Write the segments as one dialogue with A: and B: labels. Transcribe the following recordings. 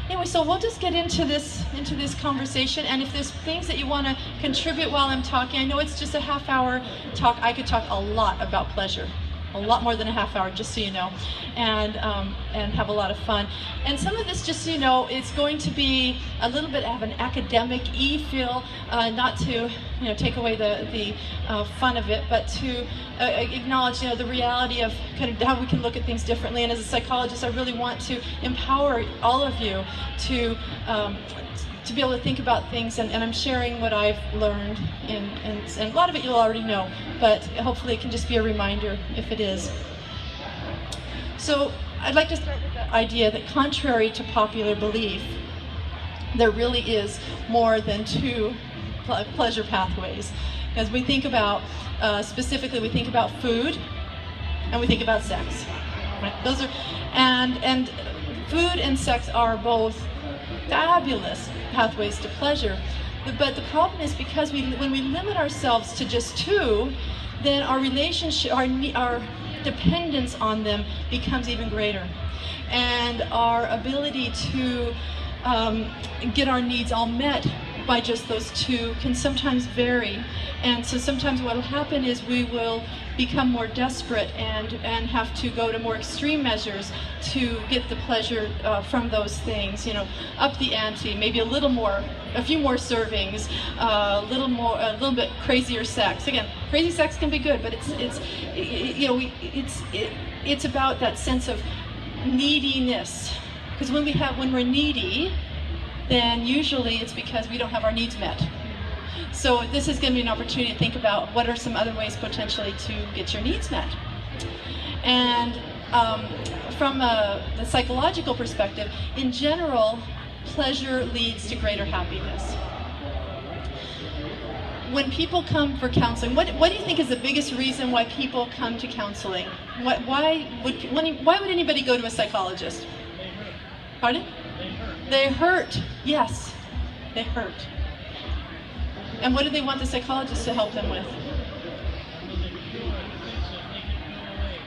A: Anyway, so we'll just get into this conversation, and if there's things that you want to contribute while I'm talking, I know it's just a half-hour talk. I could talk a lot about pleasure, a lot more than a half hour, just so you know, and have a lot of fun. And some of this, just so you know, is going to be a little bit of an academic-y feel, not to take away the fun of it, but to acknowledge the reality of kind of how we can look at things differently. And as a psychologist, I really want to empower all of you to be able to think about things, and I'm sharing what I've learned, and a lot of it you'll already know, but hopefully it can just be a reminder if it is. So I'd like to start with the idea that, contrary to popular belief, there really is more than two pleasure pathways. As we think about, specifically, we think about food and we think about sex. Right? Those are, and food and sex are both fabulous pathways to pleasure, but the problem is, because when we limit ourselves to just two, then our relationship, our dependence on them becomes even greater, and our ability to get our needs all met by just those two can sometimes vary. And so sometimes what will happen is we will become more desperate and have to go to more extreme measures to get the pleasure from those things. Up the ante, maybe a little more, a few more servings, a little bit crazier sex. Again, crazy sex can be good, but it's about that sense of neediness. Because when we're needy, then usually it's because we don't have our needs met. So this is going to be an opportunity to think about what are some other ways potentially to get your needs met. And from the psychological perspective, in general, pleasure leads to greater happipiness. When people come for counseling, what do you think is the biggest reason why people come to counseling? Why would anybody go to a psychologist? Pardon? They hurt. Yes, they hurt. And what do they want the psychologist to help them with?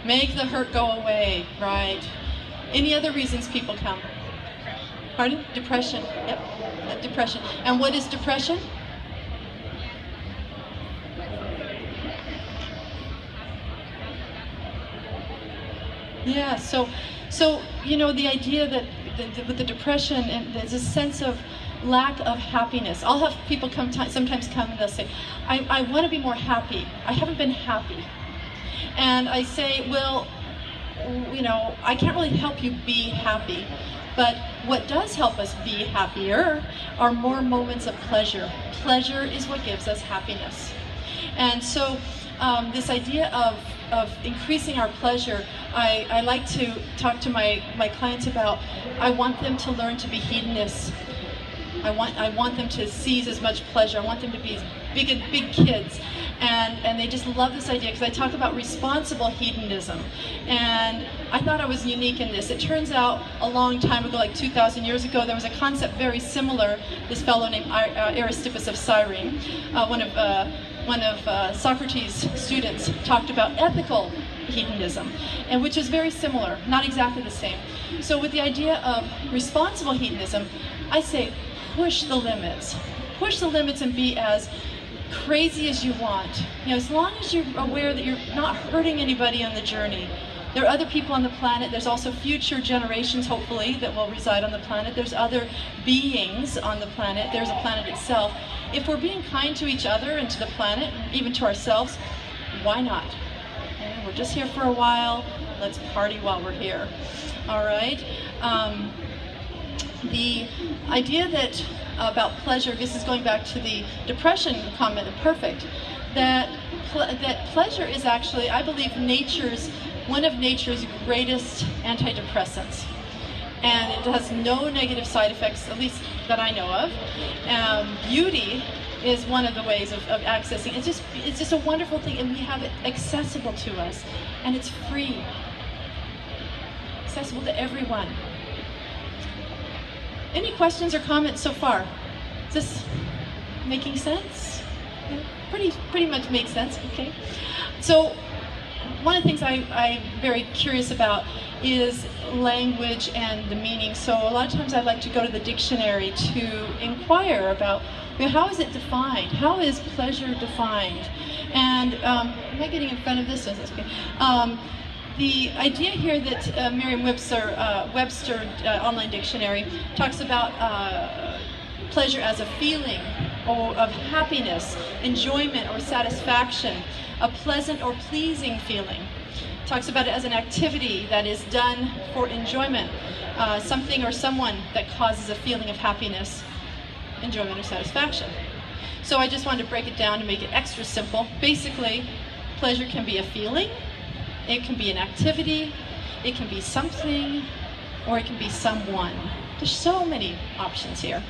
A: Make the hurt go away, right? Any other reasons people come? Pardon? Depression. Yep, depression. And what is depression? Yeah, so the idea that with the depression, and there's a sense of lack of happiness. I'll have people sometimes come and they'll say, I want to be more happy. I haven't been happy. And I say, well, I can't really help you be happy. But what does help us be happier are more moments of pleasure. Pleasure is what gives us happiness. And so this idea of increasing our pleasure, I like to talk to my clients about, I want them to learn to be hedonists. I want them to seize as much pleasure. I want them to be big kids. And they just love this idea, because I talk about responsible hedonism. And I thought I was unique in this. It turns out a long time ago, like 2,000 years ago, there was a concept very similar. This fellow named Aristippus of Cyrene, one of Socrates' students, talked about ethical hedonism, and which is very similar, not exactly the same. So with the idea of responsible hedonism, I say push the limits. Push the limits and be as crazy as you want. As long as you're aware that you're not hurting anybody on the journey. There are other people on the planet. There's also future generations, hopefully, that will reside on the planet. There's other beings on the planet. There's a planet itself. If we're being kind to each other and to the planet, even to ourselves, why not? We're just here for a while. Let's party while we're here. All right? The idea that about pleasure, this is going back to the depression comment, perfect, that pleasure is actually, I believe, one of nature's greatest antidepressants. And it has no negative side effects, at least that I know of. Beauty is one of the ways of accessing. It's just a wonderful thing, and we have it accessible to us, and it's free, accessible to everyone. Any questions or comments so far? Is this making sense? Pretty much makes sense. Okay. So one of the things I'm very curious about is language and the meaning. So a lot of times I like to go to the dictionary to inquire about, you know, how is it defined? How is pleasure defined? And am I getting in front of this? That's okay. The idea here that Merriam-Webster online dictionary talks about pleasure as a feeling of happiness, enjoyment, or satisfaction, a pleasant or pleasing feeling. Talks about it as an activity that is done for enjoyment, something or someone that causes a feeling of happiness, enjoyment, or satisfaction. So I just wanted to break it down to make it extra simple. Basically, pleasure can be a feeling, it can be an activity, it can be something, or it can be someone. There's so many options here.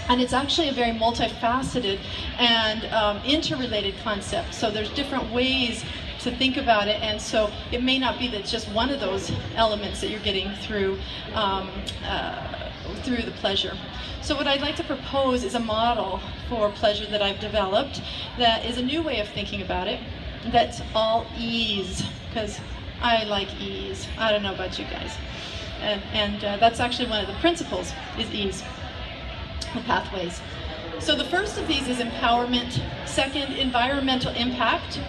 A: And it's actually a very multifaceted and interrelated concept. So there's different ways to think about it, and so it may not be that it's just one of those elements that you're getting through the pleasure. So what I'd like to propose is a model for pleasure that I've developed that is a new way of thinking about it, that's all ease, because I like ease. I don't know about you guys. And that's actually one of the principles, is ease, the pathways. So the first of these is empowerment, second, environmental impact,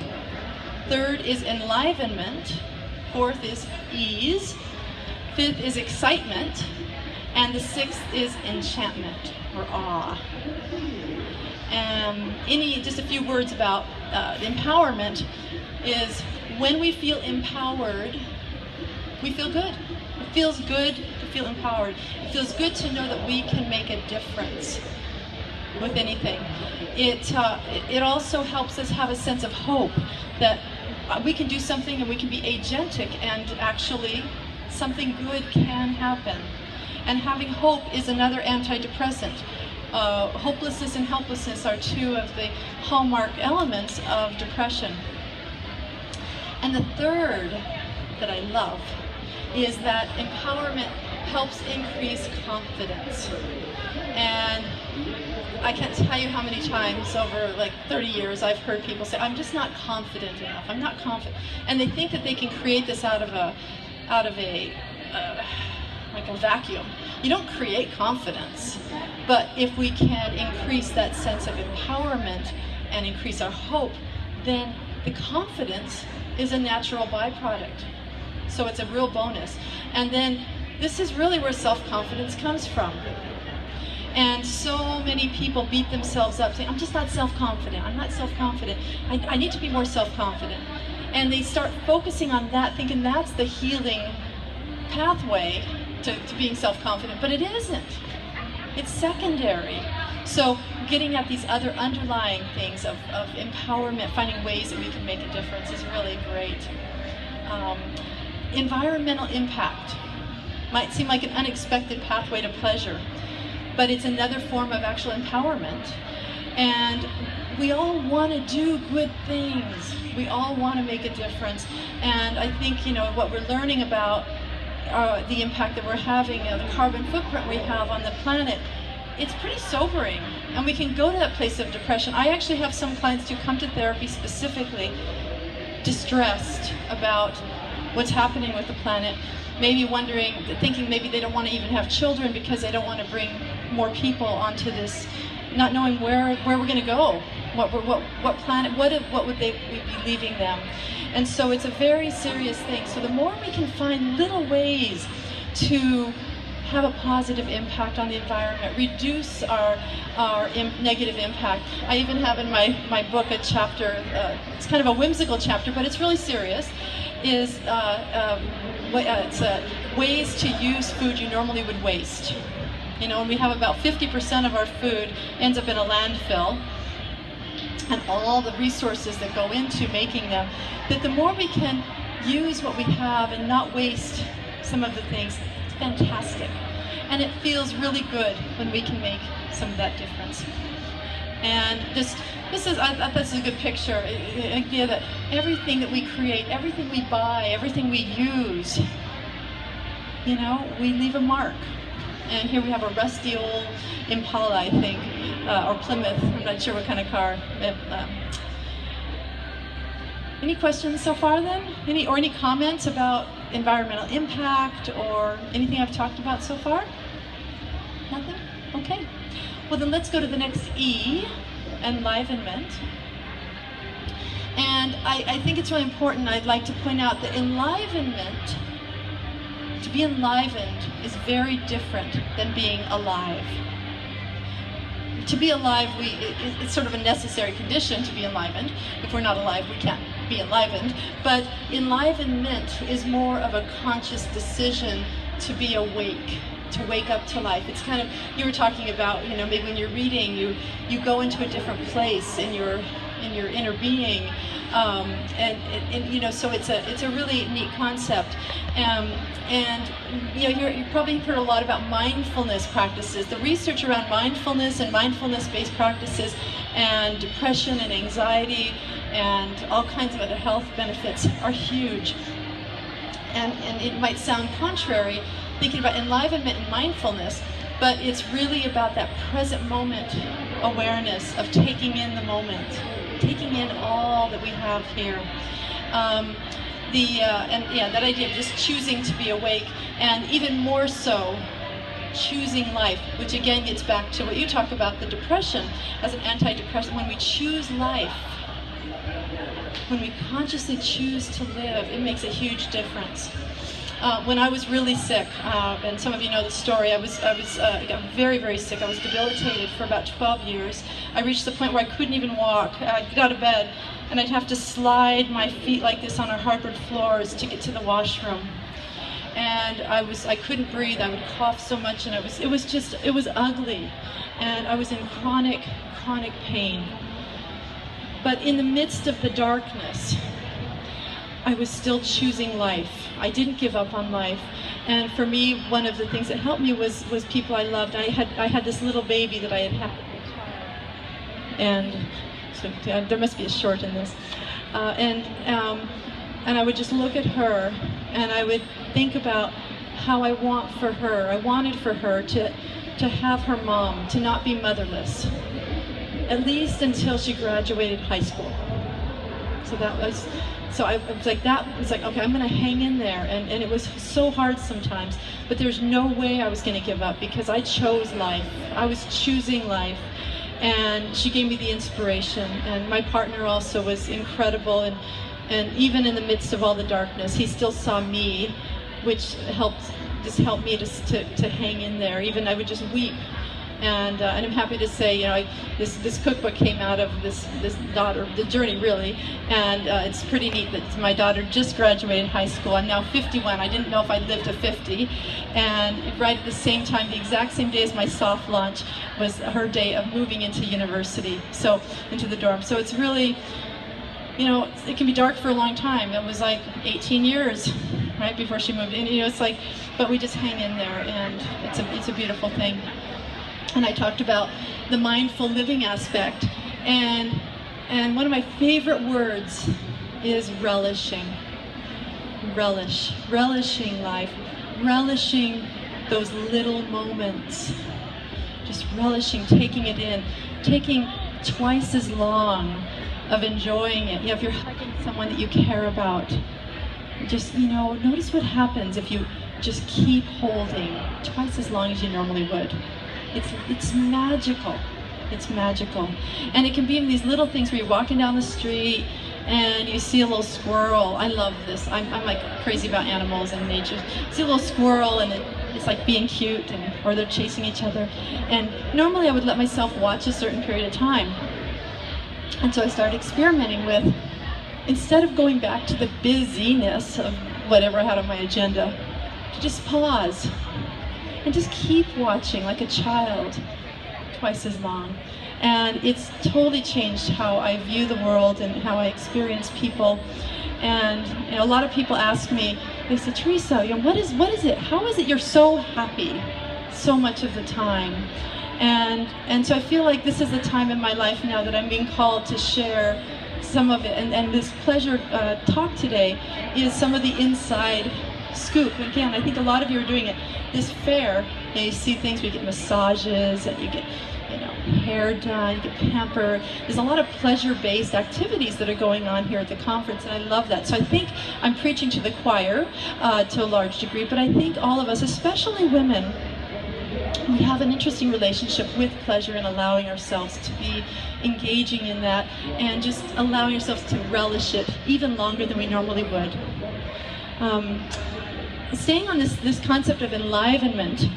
A: third is enlivenment, fourth is ease, fifth is excitement, and the sixth is enchantment, or awe. Just a few words about empowerment is when we feel empowered, we feel good. It feels good to feel empowered. It feels good to know that we can make a difference with anything. It also helps us have a sense of hope that we can do something and we can be agentic, and actually something good can happen. And having hope is another antidepressant. Hopelessness and helplessness are two of the hallmark elements of depression. And the third that I love is that empowerment helps increase confidence. And I can't tell you how many times over like 30 years I've heard people say, I'm just not confident enough, I'm not confident. And they think that they can create this out of a vacuum. You don't create confidence, but if we can increase that sense of empowerment and increase our hope, then the confidence is a natural byproduct. So it's a real bonus. And then this is really where self-confidence comes from. And so many people beat themselves up saying, I'm just not self-confident, I'm not self-confident, I need to be more self-confident. And they start focusing on that, thinking that's the healing pathway to being self-confident, but it isn't. It's secondary. So getting at these other underlying things of empowerment, finding ways that we can make a difference is really great. Environmental impact might seem like an unexpected pathway to pleasure, but it's another form of actual empowerment. And we all want to do good things. We all want to make a difference. And I think, you know, what we're learning about the impact that we're having, the carbon footprint we have on the planet, it's pretty sobering. And we can go to that place of depression. I actually have some clients who come to therapy specifically distressed about what's happening with the planet, maybe wondering, thinking maybe they don't want to even have children because they don't want to bring more people onto this, not knowing where we're going to go, what planet, what would they be leaving them. And so it's a very serious thing. So the more we can find little ways to have a positive impact on the environment, reduce our negative impact. I even have in my book a chapter, it's kind of a whimsical chapter, but it's really serious, is ways to use food you normally would waste. You know, and we have about 50% of our food ends up in a landfill, and all the resources that go into making them, that the more we can use what we have and not waste some of the things, it's fantastic. And it feels really good when we can make some of that difference. And I thought this is a good picture, the idea that everything that we create, everything we buy, everything we use, you know, we leave a mark. And here we have a rusty old Impala, I think, or Plymouth, I'm not sure what kind of car. Any questions so far then? Any comments about environmental impact or anything I've talked about so far? Nothing? Okay. Well then let's go to the next E, Enlivenment. And I think it's really important, I'd like to point out that enlivenment, to be enlivened, is very different than being alive. To be alive, it's sort of a necessary condition to be enlivened. If we're not alive, we can't be enlivened. But enlivenment is more of a conscious decision to be awake, to wake up to life. It's kind of, you were talking about, maybe when you're reading, you go into a different place in your inner being, so it's a really neat concept, and you probably heard a lot about mindfulness practices. The research around mindfulness and mindfulness-based practices, and depression and anxiety, and all kinds of other health benefits are huge. And it might sound contrary, thinking about enlivenment and mindfulness, but it's really about that present moment awareness of taking in the moment, taking in all that we have here. That idea of just choosing to be awake, and even more so, choosing life, which again gets back to what you talk about, the depression as an antidepressant. When we choose life, when we consciously choose to live, it makes a huge difference. When I was really sick, and some of you know the story, I got very, very sick. I was debilitated for about 12 years. I reached the point where I couldn't even walk. I'd get out of bed, and I'd have to slide my feet like this on our hardwood floors to get to the washroom. And I couldn't breathe. I would cough so much, and it was ugly. And I was in chronic pain. But in the midst of the darkness, I was still choosing life. I didn't give up on life. And for me, one of the things that helped me was people I loved. I had this little baby that I had had. And so there must be a short in this. And I would just look at her, and I would think about how I wanted for her to have her mom, to not be motherless, at least until she graduated high school. So I was like, okay, I'm gonna hang in there. And it was so hard sometimes, but there's no way I was gonna give up, because I chose life. I was choosing life. And she gave me the inspiration. And my partner also was incredible. And even in the midst of all the darkness, he still saw me, which helped me to hang in there. Even I would just weep. And I'm happy to say, this cookbook came out of this daughter, the journey really, and it's pretty neat that my daughter just graduated high school. I'm now 51. I didn't know if I'd live to 50, and right at the same time, the exact same day as my soft launch, was her day of moving into university, so into the dorm. So it's really, it can be dark for a long time. It was like 18 years, right, before she moved in. It's like, but we just hang in there, and it's a beautiful thing. And I talked about the mindful living aspect, and one of my favorite words is relishing. Relishing life, relishing those little moments, just relishing, taking it in, taking twice as long of enjoying it. If you're hugging someone that you care about, just notice what happens if you just keep holding twice as long as you normally would. It's magical. It's magical. And it can be in these little things where you're walking down the street and you see a little squirrel. I love this. I'm like crazy about animals and nature. See a little squirrel, and it's like being cute, or they're chasing each other. And normally I would let myself watch a certain period of time. And so I started experimenting with, instead of going back to the busyness of whatever I had on my agenda, to just pause and just keep watching like a child, twice as long. And it's totally changed how I view the world and how I experience people. And a lot of people ask me, they say, Theresa, what is it? How is it you're so happy so much of the time? And so I feel like this is a time in my life now that I'm being called to share some of it. And this pleasure talk today is some of the inside scoop. Again, I think a lot of you are doing it. This fair, you see things where you get massages, and you get hair done, you get pampered. There's a lot of pleasure-based activities that are going on here at the conference, and I love that. So I think I'm preaching to the choir to a large degree, but I think all of us, especially women, we have an interesting relationship with pleasure and allowing ourselves to be engaging in that and just allowing ourselves to relish it even longer than we normally would. Staying on this concept of enlivenment,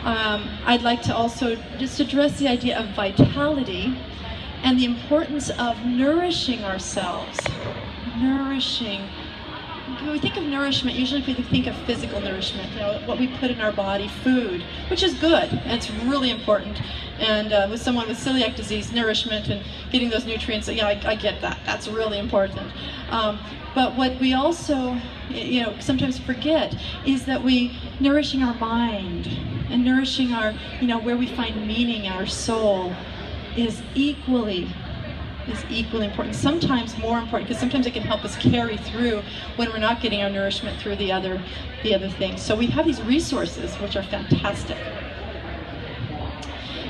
A: I'd like to also just address the idea of vitality and the importance of nourishing ourselves. Nourishing. When we think of nourishment, usually we think of physical nourishment, what we put in our body, food, which is good, and it's really important. And with someone with celiac disease, nourishment and getting those nutrients, I get that. That's really important. But what we also, sometimes forget is that nourishing our mind and nourishing our, where we find meaning in our soul is equally important, sometimes more important, because sometimes it can help us carry through when we're not getting our nourishment through the other things. So we have these resources which are fantastic.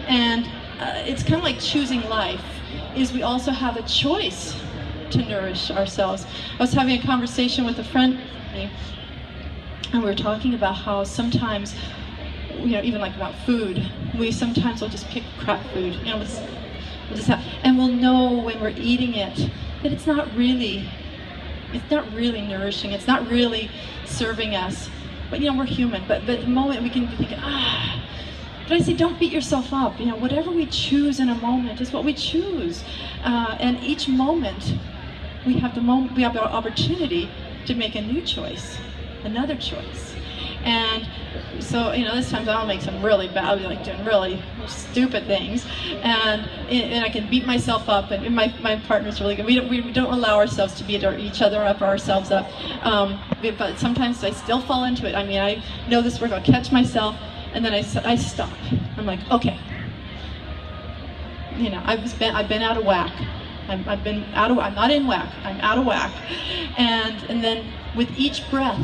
A: And it's kind of like choosing life, is we also have a choice to nourish ourselves. I was having a conversation with a friend of me, and we were talking about how sometimes, even like about food, we sometimes will just pick crap food, and we'll know when we're eating it that it's not really nourishing, it's not really serving us. But we're human, but the moment we can be thinking, but I say, don't beat yourself up. Whatever we choose in a moment is what we choose. And each moment, we have the opportunity to make a new choice, another choice. And so, this time I'll make some really bad, I'll be like doing really stupid things, and I can beat myself up. And my partner's really good. We don't allow ourselves to beat each other up or ourselves up. But sometimes I still fall into it. I know this work. I'll catch myself, and then I stop. I'm like, okay. I've been out of whack. I'm not in whack. I'm out of whack. And then with each breath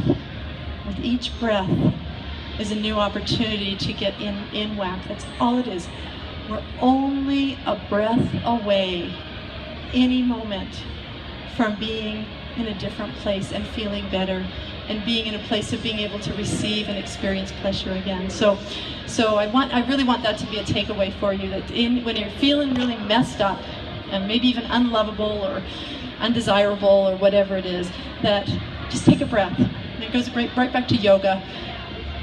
A: is a new opportunity to get in whack. That's all it is. We're only a breath away, any moment, from being in a different place and feeling better, and being in a place of being able to receive and experience pleasure again. So I really want that to be a takeaway for you, that when you're feeling really messed up, and maybe even unlovable or undesirable or whatever it is, that just take a breath. And it goes right back to yoga.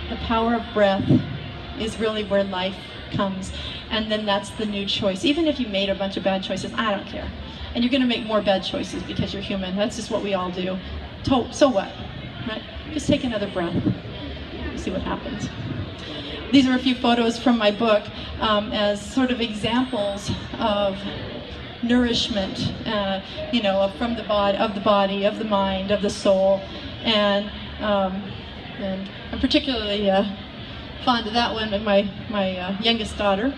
A: The power of breath is really where life comes. And then that's the new choice. Even if you made a bunch of bad choices, I don't care. And you're going to make more bad choices because you're human. That's just what we all do. So what? Right? Just take another breath. See what happens. These are a few photos from my book as sort of examples of nourishment, from the body, of the mind, of the soul, and I'm particularly fond of that one with my youngest daughter.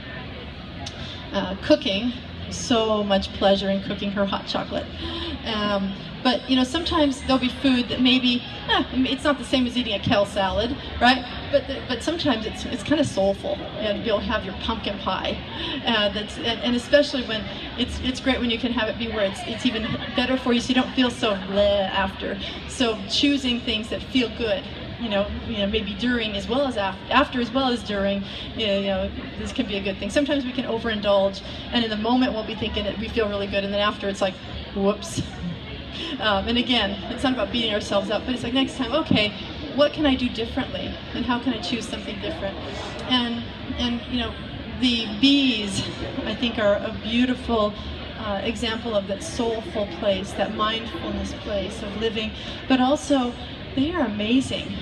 A: Cooking, so much pleasure in cooking her hot chocolate. But sometimes there'll be food that maybe it's not the same as eating a kale salad, right? But sometimes it's kind of soulful, and you'll have your pumpkin pie. And especially when it's great when you can have it be where it's even better for you, so you don't feel so bleh after. So choosing things that feel good, maybe during as well as after as well as during, this can be a good thing. Sometimes we can overindulge, and in the moment we'll be thinking that we feel really good, and then after it's like, whoops. And again, it's not about beating ourselves up, but it's like next time, okay, what can I do differently, and how can I choose something different? And the bees, I think, are a beautiful example of that soulful place, that mindfulness place of living, but also they are amazing.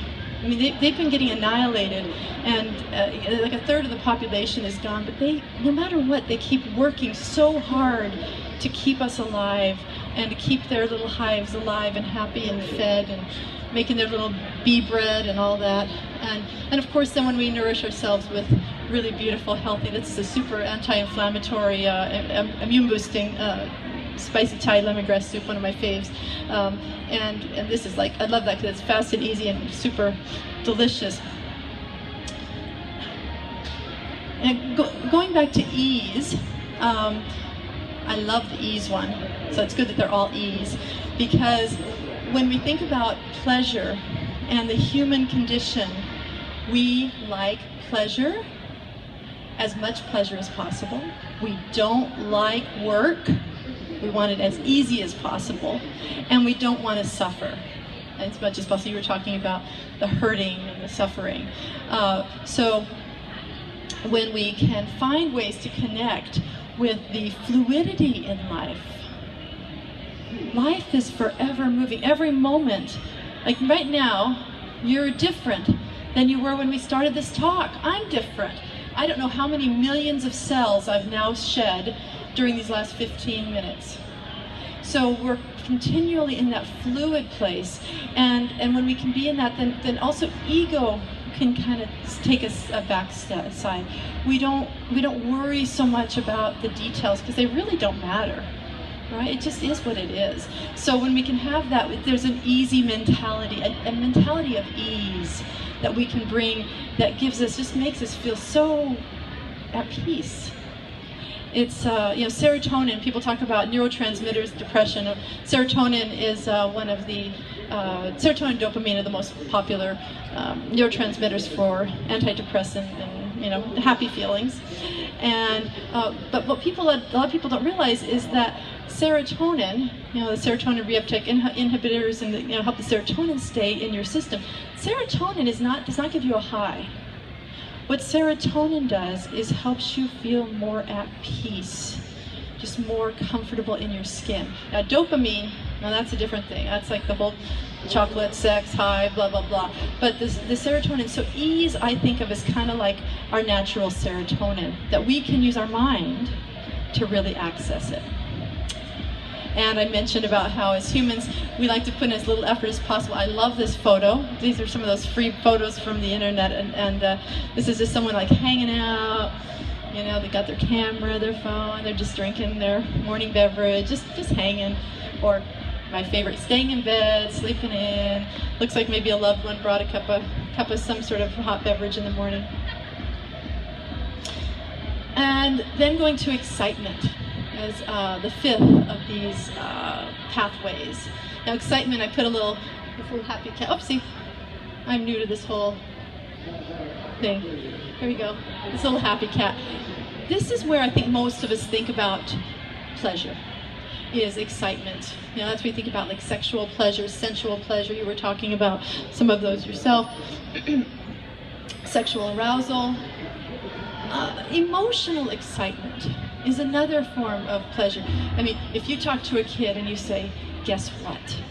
A: They've been getting annihilated, and like a third of the population is gone, but no matter what, they keep working so hard to keep us alive and to keep their little hives alive and happy and fed and making their little bee bread and all that. And of course, then when we nourish ourselves with really beautiful, healthy, this is a super anti-inflammatory, immune-boosting spicy Thai lemongrass soup, one of my faves. And this is I love that because it's fast and easy and super delicious. And going back to ease, I love the ease one. So it's good that they're all ease, because when we think about pleasure and the human condition, we like pleasure, as much pleasure as possible. We don't like work. We want it as easy as possible. And we don't want to suffer as much as possible. You were talking about the hurting and the suffering. So when we can find ways to connect with the fluidity in life, life is forever moving, every moment. Like right now, you're different than you were when we started this talk. I'm different. I don't know how many millions of cells I've now shed during these last 15 minutes. So we're continually in that fluid place, and when we can be in that, then also ego can kind of take us a back side. We don't worry so much about the details because they really don't matter, right? It just is what it is. So when we can have that, there's an easy mentality, a mentality of ease that we can bring, that gives us, just makes us feel so at peace. It's serotonin. People talk about neurotransmitters, depression. Serotonin is one of the serotonin and dopamine are the most popular neurotransmitters for anti-depressant and happy feelings. And but what a lot of people don't realize is that serotonin, the serotonin reuptake inhibitors, and help the serotonin stay in your system. Serotonin does not give you a high. What serotonin does is helps you feel more at peace, just more comfortable in your skin. Now dopamine, that's a different thing. That's like the whole chocolate, sex, high, blah, blah, blah. But the serotonin, so ease I think of as kind of like our natural serotonin, that we can use our mind to really access it. And I mentioned about how as humans, we like to put in as little effort as possible. I love this photo. These are some of those free photos from the internet, and this is just someone like hanging out. They got their camera, their phone, they're just drinking their morning beverage, just hanging. Or my favorite, staying in bed, sleeping in. Looks like maybe a loved one brought a cup of some sort of hot beverage in the morning. And then going to excitement as the fifth of these pathways. Now excitement, I put this little happy cat. Oopsie, I'm new to this whole thing. Here we go, this little happy cat. This is where I think most of us think about pleasure, is excitement. That's what we think about, like sexual pleasure, sensual pleasure. You were talking about some of those yourself. Sexual arousal. Emotional excitement is another form of pleasure. I mean, if you talk to a kid and you say, guess what?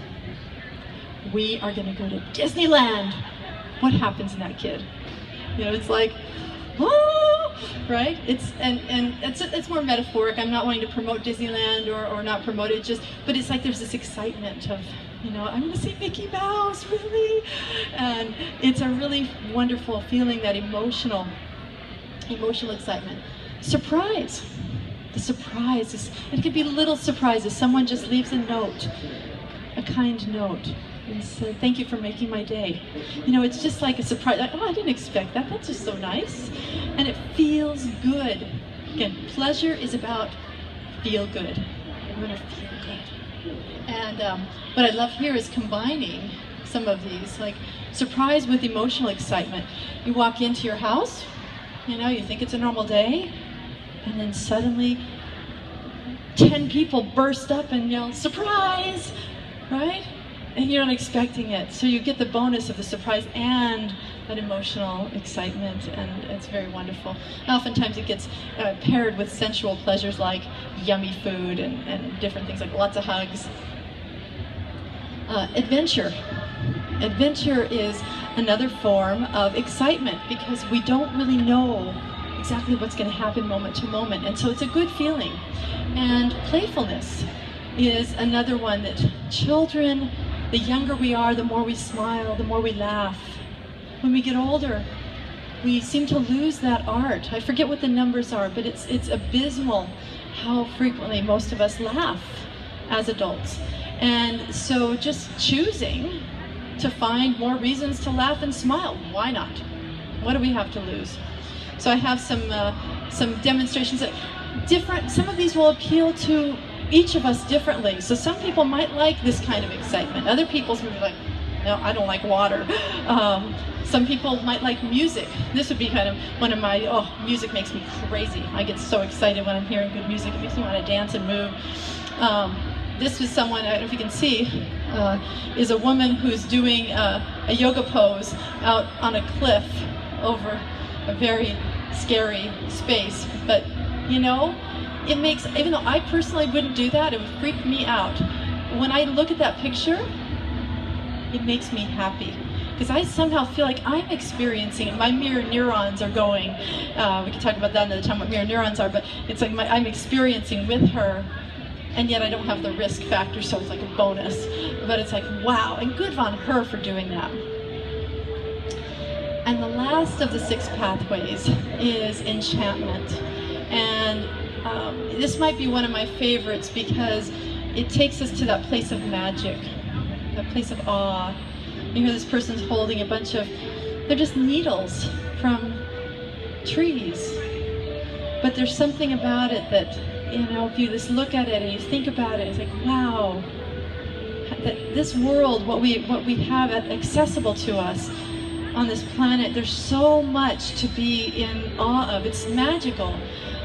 A: We are going to go to Disneyland. What happens in that kid? It's like, oh, right? It's more metaphoric. I'm not wanting to promote Disneyland or not promote it, but it's like there's this excitement of, I'm going to see Mickey Mouse, really? And it's a really wonderful feeling, that emotional excitement. Surprise. The surprise is, it could be little surprises. Someone just leaves a note, a kind note, and said, thank you for making my day. It's just like a surprise. Like, oh, I didn't expect that. That's just so nice. And it feels good. Again, pleasure is about feel good. We want to feel good. And what I love here is combining some of these, like surprise with emotional excitement. You walk into your house, you think it's a normal day, and then suddenly 10 people burst up and yell, surprise, right? And you're not expecting it. So you get the bonus of the surprise and that emotional excitement, and it's very wonderful. And oftentimes it gets paired with sensual pleasures like yummy food and different things, like lots of hugs. Adventure. Adventure is another form of excitement, because we don't really know exactly what's going to happen moment to moment, and so it's a good feeling. And playfulness is another one that children, the younger we are, the more we smile, the more we laugh. When we get older, we seem to lose that art. I forget what the numbers are, but it's abysmal how frequently most of us laugh as adults. And so just choosing to find more reasons to laugh and smile, why not? What do we have to lose? So I have some demonstrations that some of these will appeal to each of us differently. So some people might like this kind of excitement. Other people's maybe like, no, I don't like water. Some people might like music. This would be kind of one of my, music makes me crazy. I get so excited when I'm hearing good music. It makes me want to dance and move. This was someone, I don't know if you can see, is a woman who's doing a yoga pose out on a cliff over a very scary space. But, you know, it makes, even though I personally wouldn't do that, it would freak me out. When I look at that picture, it makes me happy. Because I somehow feel like I'm experiencing it. My mirror neurons are going. We can talk about that another time, what mirror neurons are, but it's like I'm experiencing with her, and yet I don't have the risk factor, so it's like a bonus. But it's like, wow, and good on her for doing that. And the last of the 6 pathways is enchantment. And this might be one of my favorites because it takes us to that place of magic, that place of awe. You hear this person's holding a bunch of, they're just needles from trees. But there's something about it that, you know, if you just look at it and you think about it, it's like, wow, that this world, what we have accessible to us on this planet, there's so much to be in awe of. It's magical.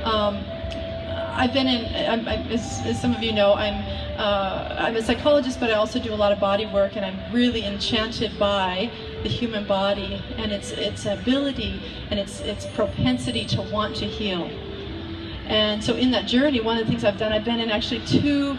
A: I've been in, as some of you know, I'm a psychologist, but I also do a lot of body work, and I'm really enchanted by the human body and its ability and its propensity to want to heal. And so in that journey, one of the things I've done, I've been in actually 2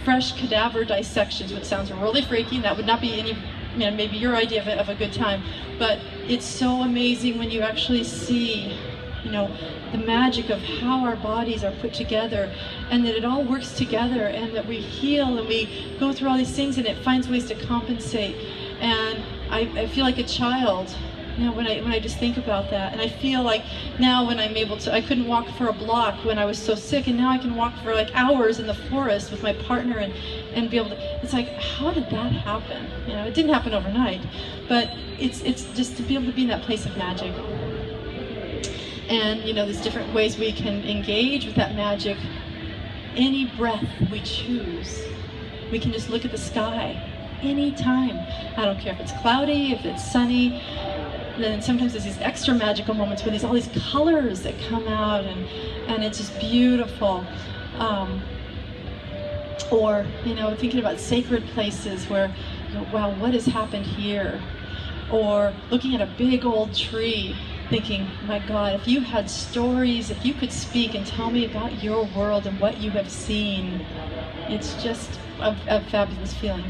A: fresh cadaver dissections, which sounds really freaky, and that would not be any, maybe your idea of a good time, but it's so amazing when you actually see, you know, the magic of how our bodies are put together, and that it all works together, and that we heal and we go through all these things, and it finds ways to compensate. And I feel like a child, you know, when I just think about that. And I feel like now when I'm able to, I couldn't walk for a block when I was so sick, and now I can walk for like hours in the forest with my partner and be able to, it's like, how did that happen? You know, it didn't happen overnight, but it's just to be able to be in that place of magic. And, you know, there's different ways we can engage with that magic. Any breath we choose, we can just look at the sky anytime. I don't care if it's cloudy, if it's sunny. And then sometimes there's these extra magical moments where there's all these colors that come out, and it's just beautiful. Or, you know, thinking about sacred places where, you know, wow, what has happened here? Or looking at a big old tree, thinking, my God, if you had stories, if you could speak and tell me about your world and what you have seen, it's just a fabulous feeling.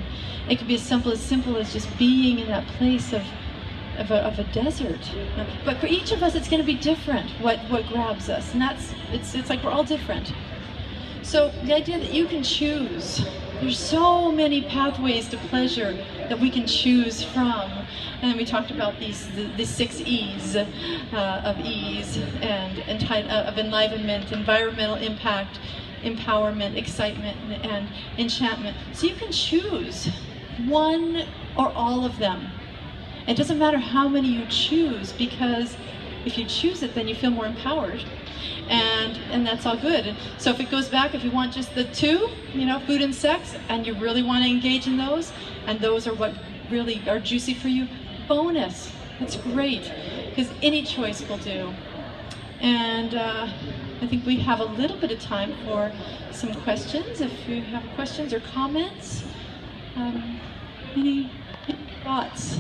A: It could be as simple as just being in that place of a desert. But for each of us, it's going to be different, what grabs us. And it's like we're all different. So the idea that you can choose, there's so many pathways to pleasure that we can choose from. And we talked about the 6 E's of ease and of enlivenment, environmental impact, empowerment, excitement, and enchantment. So you can choose one or all of them. It doesn't matter how many you choose, because if you choose it, then you feel more empowered. And that's all good. And so if it goes back, if you want just the 2, you know, food and sex, and you really want to engage in those, and those are what really are juicy for you, bonus. That's great, because any choice will do. And I think we have a little bit of time for some questions. If you have questions or comments, any thoughts?